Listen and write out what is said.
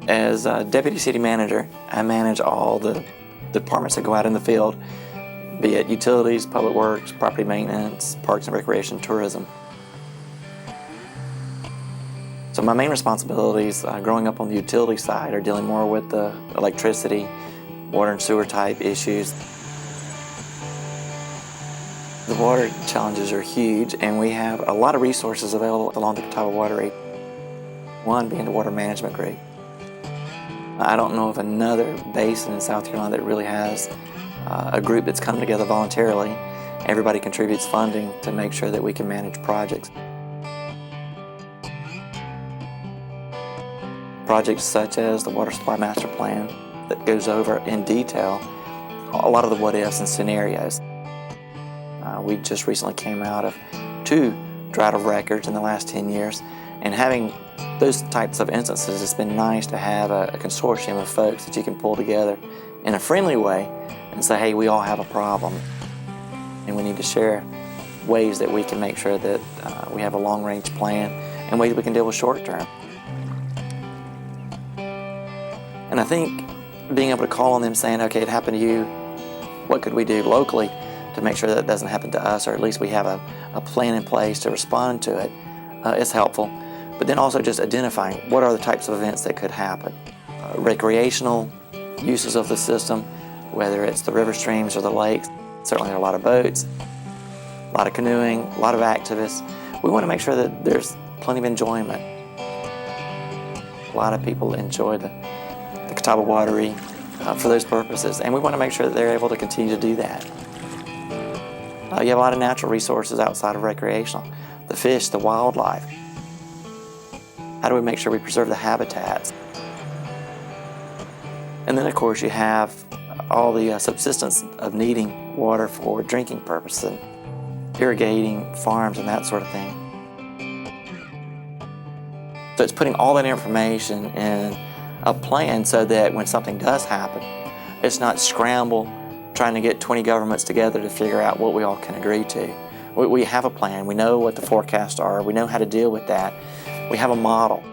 As Deputy City Manager, I manage all the departments that go out in the field, be it utilities, public works, property maintenance, parks and recreation, tourism. So my main responsibilities growing up on the utility side are dealing more with the electricity, water and sewer type issues. The water challenges are huge, and we have a lot of resources available along the Catawba-Wateree, one being the Water Management Group. I don't know of another basin in South Carolina that really has a group that's come together voluntarily. Everybody contributes funding to make sure that we can manage projects. Projects such as the Water Supply Master Plan that goes over in detail a lot of the what-ifs and scenarios. We just recently came out of 2 drought of records in the last 10 years, and having those types of instances, it's been nice to have a consortium of folks that you can pull together in a friendly way and say, hey, we all have a problem, and we need to share ways that we can make sure that we have a long-range plan and ways we can deal with short-term. And I think being able to call on them saying, okay, it happened to you, what could we do locally to make sure that it doesn't happen to us, or at least we have a plan in place to respond to it, is helpful. But then also just identifying what are the types of events that could happen. Recreational uses of the system, whether it's the river streams or the lakes. Certainly there are a lot of boats, a lot of canoeing, a lot of activists. We want to make sure that there's plenty of enjoyment. A lot of people enjoy the Catawba-Wateree for those purposes, and we want to make sure that they're able to continue to do that. You have a lot of natural resources outside of recreational. The fish, the wildlife. How do we make sure we preserve the habitats? And then of course you have all the subsistence of needing water for drinking purposes, and irrigating farms and that sort of thing. So it's putting all that information in a plan so that when something does happen, it's not scramble trying to get 20 governments together to figure out what we all can agree to. We have a plan. We know what the forecasts are. We know how to deal with that. We have a model.